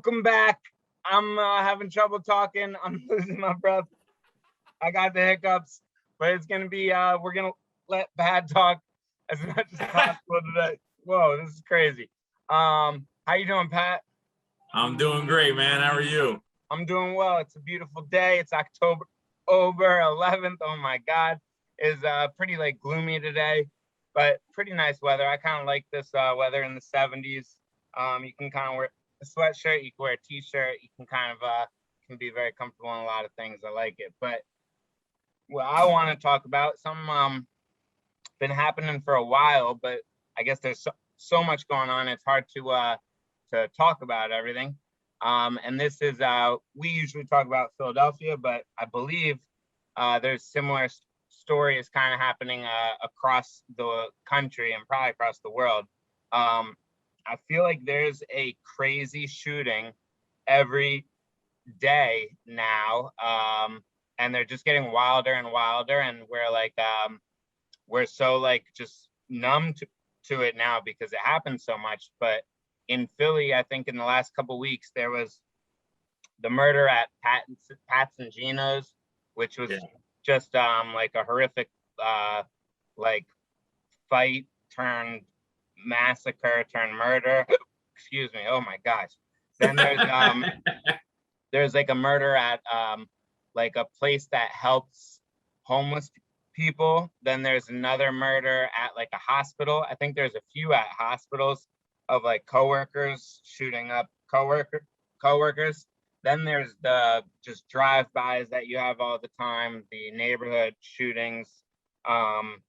Welcome back. I'm having trouble talking. I'm losing my breath. I got the hiccups, but it's gonna be. We're gonna let Pat talk as much as possible today. Whoa, this is crazy. How you doing, Pat? I'm doing great, man. How are you? I'm doing well. It's a beautiful day. It's October 11th. Oh my God, it's pretty like gloomy today, but pretty nice weather. I kind of like this weather in the 70s. You can kind of wear a sweatshirt, you can wear a t-shirt, you can kind of can be very comfortable in a lot of things. I like it. But what I want to talk about, some been happening for a while, but I guess there's so much going on, it's hard to talk about everything. And this is we usually talk about Philadelphia, but I believe there's similar stories kind of happening across the country and probably across the world. I feel like there's a crazy shooting every day now, and they're just getting wilder and wilder, and we're so like just numb to it now because it happens so much. But in Philly, I think in the last couple of weeks, there was the murder at Pat's and Gino's, which was just like a horrific like fight turned massacre turned murder. Excuse me. Oh my gosh. Then there's like a murder at like a place that helps homeless people. Then there's another murder at like a hospital. I think there's a few at hospitals of like coworkers shooting up coworkers. Then there's the just drive-bys that you have all the time, the neighborhood shootings on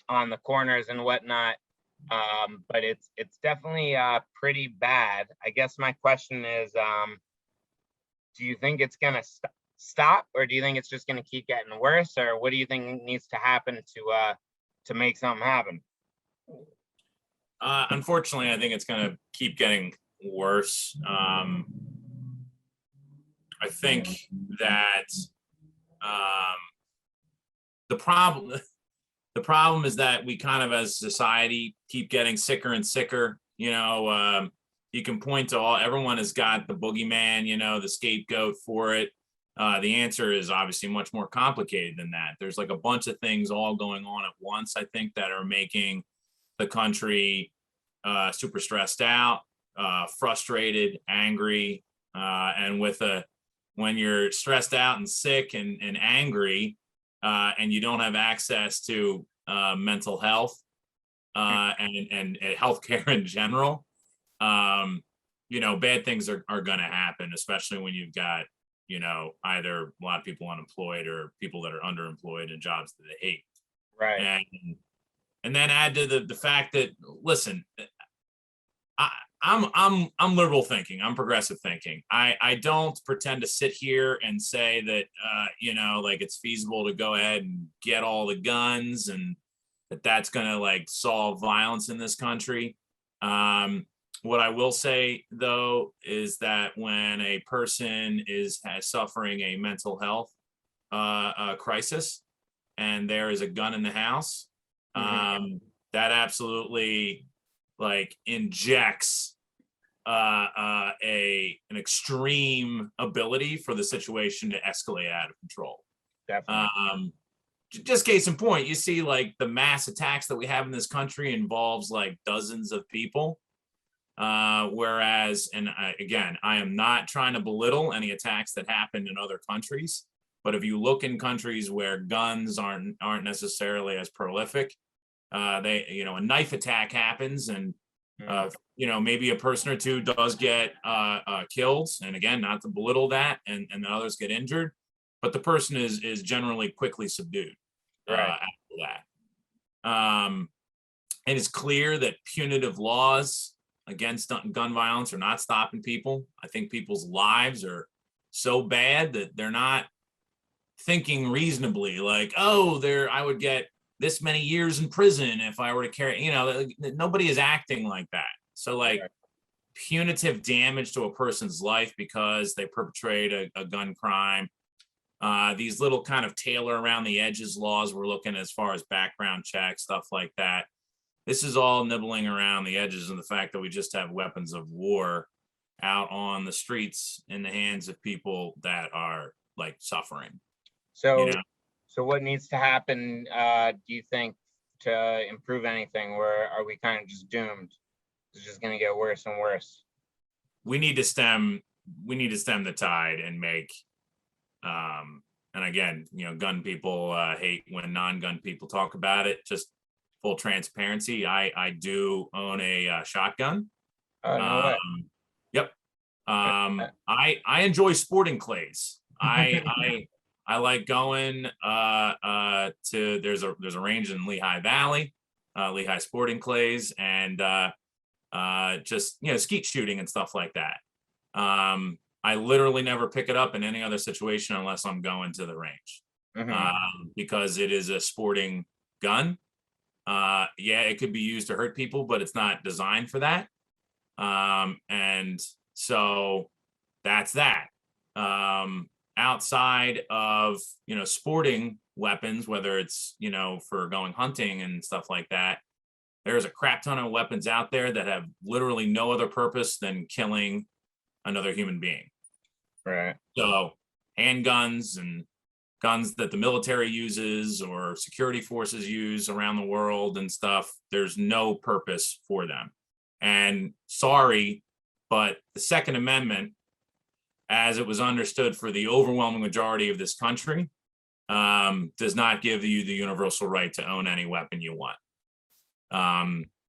the corners and whatnot. But it's definitely pretty bad. I guess my question is, do you think it's gonna stop, or do you think it's just gonna keep getting worse, or what do you think needs to happen to make something happen? Unfortunately, I think it's going to keep getting worse. I think that the problem is that we kind of, as a society, keep getting sicker and sicker. You can point to everyone has got the boogeyman, the scapegoat for it. The answer is obviously much more complicated than that. There's like a bunch of things all going on at once, I think, that are making the country super stressed out, frustrated, angry, and when you're stressed out and sick and angry, and you don't have access to mental health and healthcare in general, bad things are going to happen, especially when you've got either a lot of people unemployed or people that are underemployed in jobs that they hate. Right. And then add to the fact that, listen, I'm liberal thinking. I'm progressive thinking. I don't pretend to sit here and say that, like it's feasible to go ahead and get all the guns and that's going to like solve violence in this country. What I will say, though, is that when a person is suffering a mental health crisis and there is a gun in the house, that absolutely like injects an extreme ability for the situation to escalate out of control. Definitely. Just case in point, you see like the mass attacks that we have in this country involves like dozens of people. Whereas, and again, I am not trying to belittle any attacks that happen in other countries, but if you look in countries where guns aren't necessarily as prolific, a knife attack happens and maybe a person or two does get killed, and again, not to belittle that, and the others get injured, but the person is generally quickly subdued after that. And it's clear that punitive laws against gun violence are not stopping people. I think people's lives are so bad that they're not thinking reasonably, like, I would get this many years in prison if I were to carry, nobody is acting like that. So like punitive damage to a person's life because they perpetrate a gun crime, these little kind of tailor around the edges laws we're looking as far as background checks, stuff like that. This is all nibbling around the edges and the fact that we just have weapons of war out on the streets in the hands of people that are like suffering, you So, know. so what needs to happen, do you think, to improve anything? Or are we kind of just doomed? It's just going to get worse and worse. We need to stem the tide and make and again, gun people hate when non-gun people talk about it. Just full transparency, I do own a shotgun. Oh, no way. um yep. I enjoy sporting clays. I like going to there's a range in Lehigh Valley, Lehigh Sporting Clays, and just skeet shooting and stuff like that. I literally never pick it up in any other situation unless I'm going to the range, Hmm. because it is a sporting gun. Yeah, it could be used to hurt people, but it's not designed for that. And so that's that. Outside of sporting weapons, whether it's for going hunting and stuff like that, there's a crap ton of weapons out there that have literally no other purpose than killing another human being. Right. So handguns and guns that the military uses or security forces use around the world and stuff, there's no purpose for them. And sorry, but the Second Amendment, as it was understood for the overwhelming majority of this country, does not give you the universal right to own any weapon you want.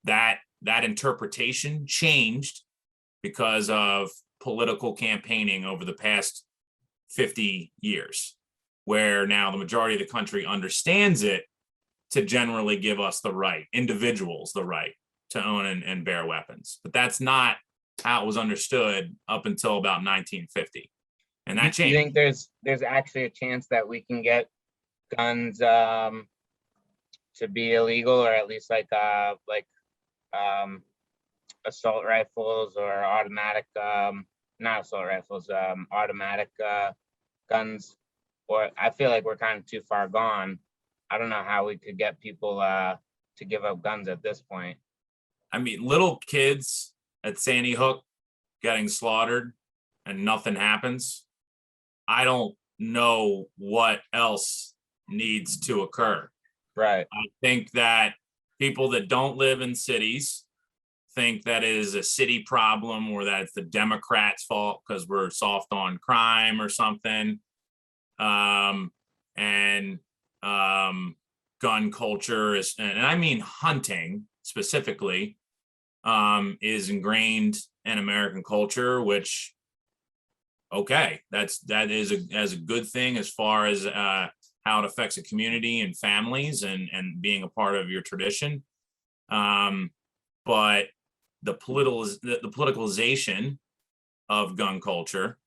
That interpretation changed because of political campaigning over the past 50 years, where now the majority of the country understands it to generally give us the right, individuals, the right to own and bear weapons. But that's not how it was understood up until about 1950. And that Do you changed. think there's actually a chance that we can get guns to be illegal, or at least like um assault rifles or automatic, not assault rifles, automatic guns? Or I feel like we're kind of too far gone. I don't know how we could get people to give up guns at this point. I mean, little kids at Sandy Hook getting slaughtered and nothing happens. I don't know what else needs to occur. Right. I think that people that don't live in cities think that it is a city problem, or that it's the Democrats' fault because we're soft on crime or something. And gun culture is, and I mean hunting specifically, is ingrained in American culture, which, okay, that is as a good thing as far as how it affects a community and families and being a part of your tradition. But the politicalization of gun culture,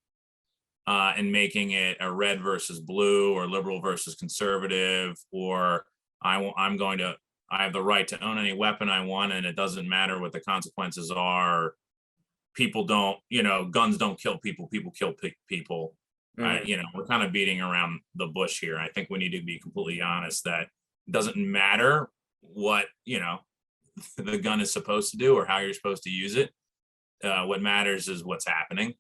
and making it a red versus blue or liberal versus conservative, or I have the right to own any weapon I want and it doesn't matter what the consequences are. People don't, guns don't kill people, people kill people. Mhm. We're kind of beating around the bush here. I think we need to be completely honest that it doesn't matter what, the gun is supposed to do or how you're supposed to use it. What matters is what's happening,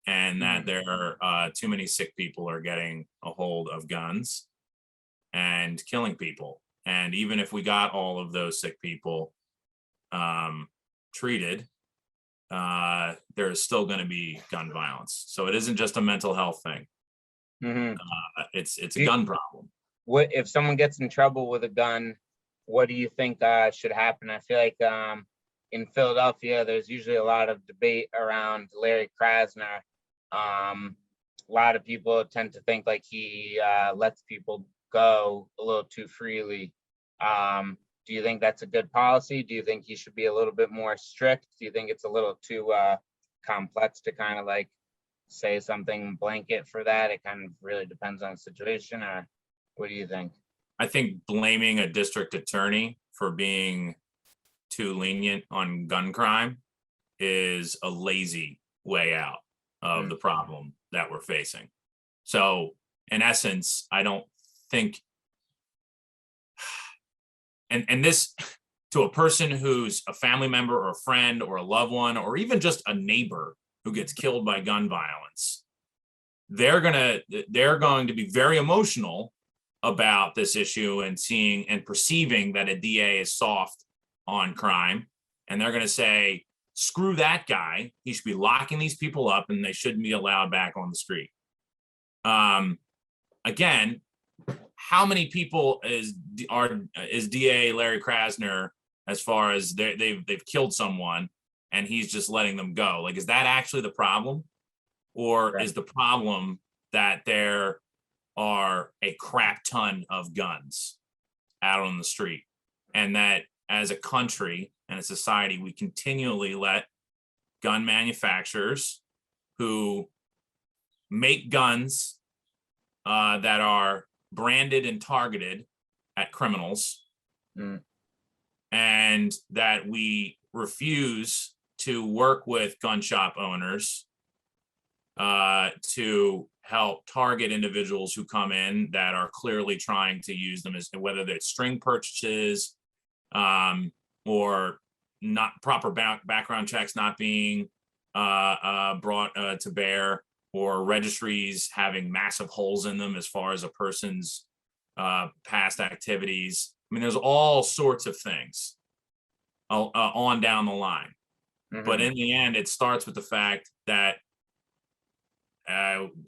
and that Mhm. there are too many sick people are getting a hold of guns and killing people. And even if we got all of those sick people treated, there is still going to be gun violence. So it isn't just a mental health thing. Mhm. It's a Do you- gun problem. What if someone gets in trouble with a gun? What do you think should happen? I feel like in Philadelphia, there's usually a lot of debate around Larry Krasner. A lot of people tend to think like he lets people go a little too freely. Do you think that's a good policy? Do you think he should be a little bit more strict? Do you think it's a little too complex to kind of like say something blanket for that? It kind of really depends on the situation, or what do you think? I think blaming a district attorney for being too lenient on gun crime is a lazy way out of Mm. the problem that we're facing. So, in essence, I don't think, and this, to a person who's a family member or a friend or a loved one or even just a neighbor who gets killed by gun violence, they're going to be very emotional about this issue and seeing and perceiving that a DA is soft on crime. And they're going to say, screw that guy. He should be locking these people up and they shouldn't be allowed back on the street. Again, how many people is DA Larry Krasner, as far as they've killed someone and he's just letting them go? Like, is that actually the problem? Or Right. is the problem that there are a crap ton of guns out on the street, and that as a country and a society, we continually let gun manufacturers who make guns that are branded and targeted at criminals, and that we refuse to work with gun shop owners to help target individuals who come in that are clearly trying to use them, as whether it's string purchases or not proper background checks not being brought to bear, or registries having massive holes in them as far as a person's past activities. I mean, there's all sorts of things on down the line. But in the end, it starts with the fact that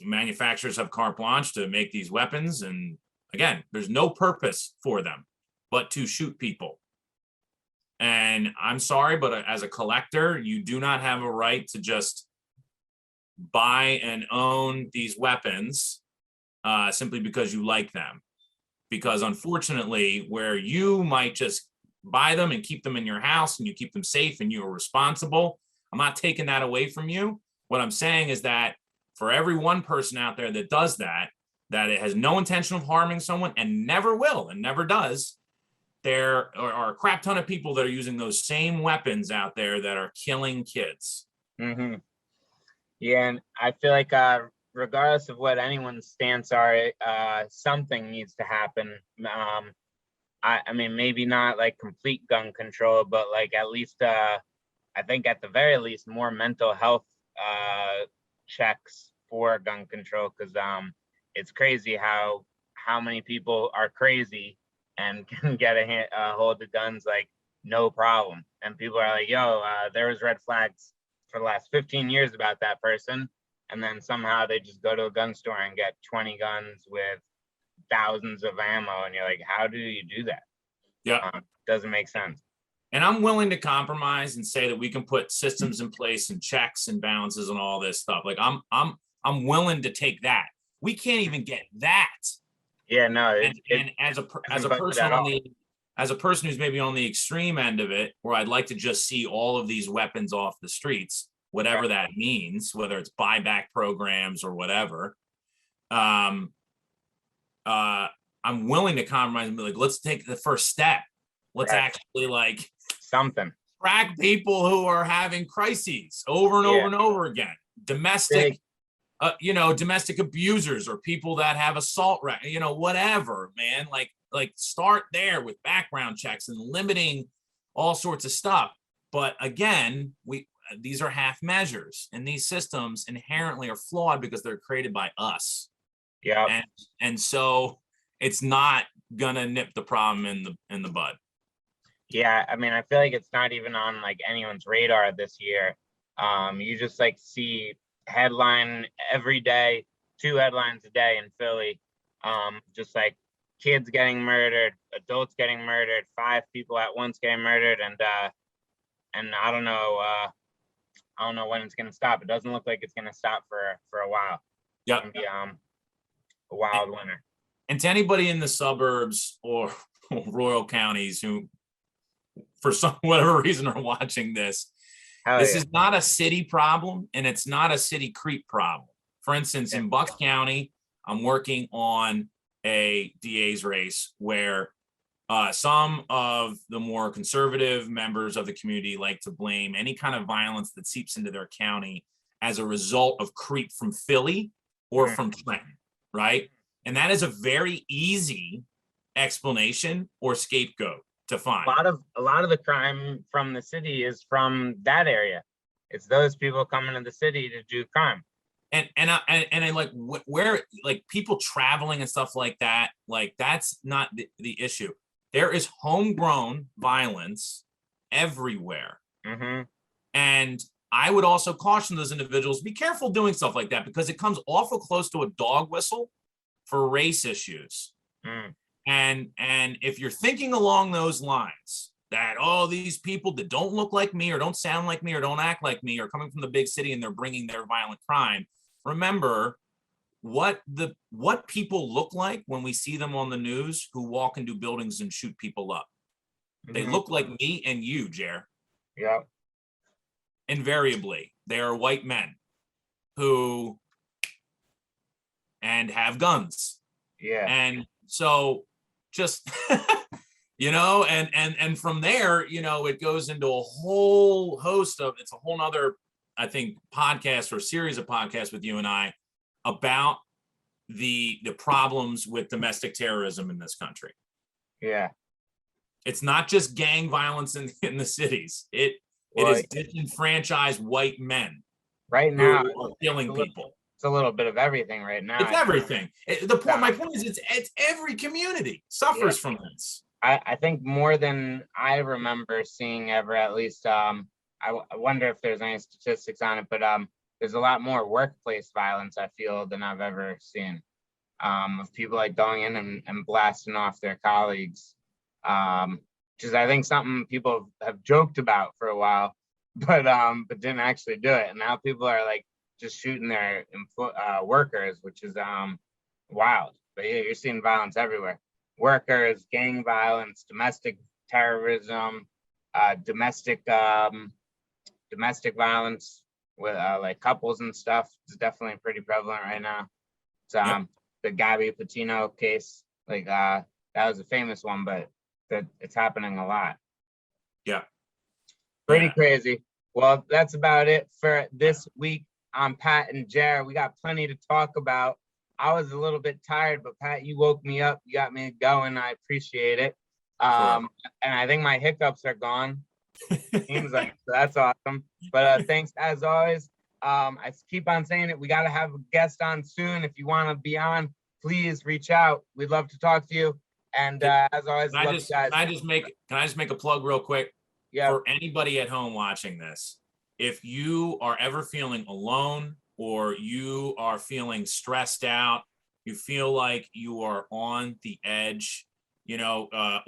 manufacturers have carte blanche to make these weapons. And again, there's no purpose for them but to shoot people. And I'm sorry, but as a collector, you do not have a right to just buy and own these weapons simply because you like them. Because unfortunately, where you might just buy them and keep them in your house and you keep them safe and you are responsible, I'm not taking that away from you. What I'm saying is that for every one person out there that does that, that it has no intention of harming someone and never will and never does, there are a crap ton of people that are using those same weapons out there that are killing kids. Yeah, and I feel like regardless of what anyone's stance are, something needs to happen. I mean, maybe not like complete gun control, but like at least I think at the very least more mental health checks for gun control, because it's crazy how many people are crazy and can get a hold of guns like no problem, and people are like, yo, there was red flags for the last 15 years about that person, and then somehow they just go to a gun store and get 20 guns with thousands of ammo, and you're like, how do you do that? Yeah, doesn't make sense. And I'm willing to compromise and say that we can put systems in place and checks and balances and all this stuff. Like I'm willing to take that. We can't even get that. Yeah, no. And as a person as a person who's maybe on the extreme end of it, where I'd like to just see all of these weapons off the streets, whatever that means, whether it's buyback programs or whatever. I'm willing to compromise and be like, let's take the first step. Let's actually like something track people who are having crises over and over and over again. Domestic, domestic abusers or people that have assault, whatever, man. Like start there with background checks and limiting all sorts of stuff. But again, these are half measures, and these systems inherently are flawed because they're created by us. Yeah. And so it's not gonna nip the problem in the bud. Yeah, I mean, I feel like it's not even on like anyone's radar this year. You just like see headline every day, 2 headlines a day in Philly. Just like kids getting murdered, adults getting murdered, 5 people at once getting murdered, and I don't know when it's gonna stop. It doesn't look like it's gonna stop for a while. Yeah. It's gonna be a wild winter. And to anybody in the suburbs or rural counties who, for some whatever reason, are watching this, this is not a city problem, and it's not a city creep problem. For instance, in Bucks County, I'm working on a DA's race where some of the more conservative members of the community like to blame any kind of violence that seeps into their county as a result of creep from Philly or from Trenton, right? And that is a very easy explanation or scapegoat to find. A lot of the crime from the city is from that area. It's those people coming to the city to do crime. And I like where like people traveling and stuff like that, like that's not the issue. There is homegrown violence everywhere. Mm-hmm. And I would also caution those individuals, be careful doing stuff like that because it comes awful close to a dog whistle for race issues. Mm. And if you're thinking along those lines, that oh, these people that don't look like me or don't sound like me or don't act like me are coming from the big city and they're bringing their violent crime, remember what people look like when we see them on the news who walk into buildings and shoot people up. They Mm-hmm. look like me and you, Jer. Yeah. Invariably, they are white men who and have guns. Yeah. And so just and from there, it goes into a whole host of, it's a whole nother, I think, podcast or series of podcasts with you and I about the problems with domestic terrorism in this country. Yeah. It's not just gang violence in the cities. It is disenfranchised white men right now who are killing people. It's a little bit of everything right now. It's everything. My point is, it's every community suffers from this. I think more than I remember seeing ever, at least. I wonder if there's any statistics on it, but there's a lot more workplace violence, I feel, than I've ever seen. Of people like going in and blasting off their colleagues, which is, I think, something people have joked about for a while, but didn't actually do it. And now people are like just shooting their workers, which is wild. But yeah, you're seeing violence everywhere. Workers, gang violence, domestic terrorism, domestic violence with like couples and stuff is definitely pretty prevalent right now. It's the Gabby Petito case, like that was a famous one, but it's happening a lot. Yeah. Pretty crazy. Well, that's about it for this week on Pat and Jared. We got plenty to talk about. I was a little bit tired, but Pat, you woke me up. You got me going. I appreciate it. Sure. And I think my hiccups are gone. Seems like, so that's awesome. But thanks as always. I keep on saying it. We got to have a guest on soon. If you want to be on, please reach out. We'd love to talk to you. And as always, can I just make a plug real quick? Yeah. For anybody at home watching this, if you are ever feeling alone or you are feeling stressed out, you feel like you are on the edge,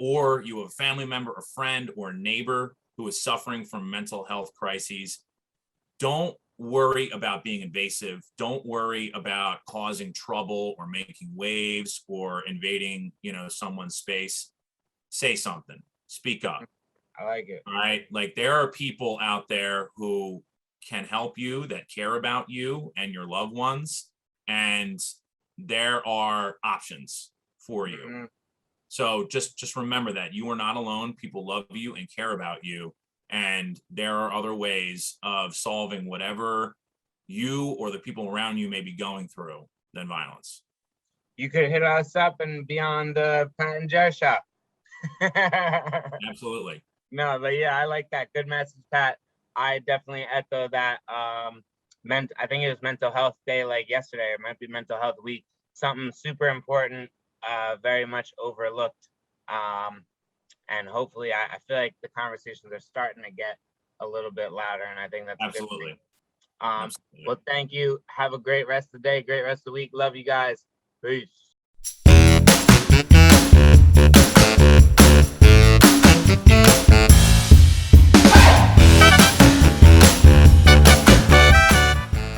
or you have a family member, a friend, or a neighbor who is suffering from mental health crises, don't worry about being invasive. Don't worry about causing trouble or making waves or invading, someone's space. Say something. Speak up. I like it. All right. Like there are people out there who can help you, that care about you and your loved ones. And there are options for you. Mm-hmm. So just remember that you are not alone. People love you and care about you. And there are other ways of solving whatever you or the people around you may be going through than violence. You could hit us up and be on the Pat and Jer show. Absolutely. No, but yeah, I like that. Good message, Pat. I definitely echo that. I think it was Mental Health Day, like yesterday. It might be Mental Health Week. Something super important, very much overlooked. And hopefully, I feel like the conversations are starting to get a little bit louder, and I think that's absolutely. A good thing. Absolutely. Well, thank you. Have a great rest of the day, great rest of the week. Love you guys. Peace.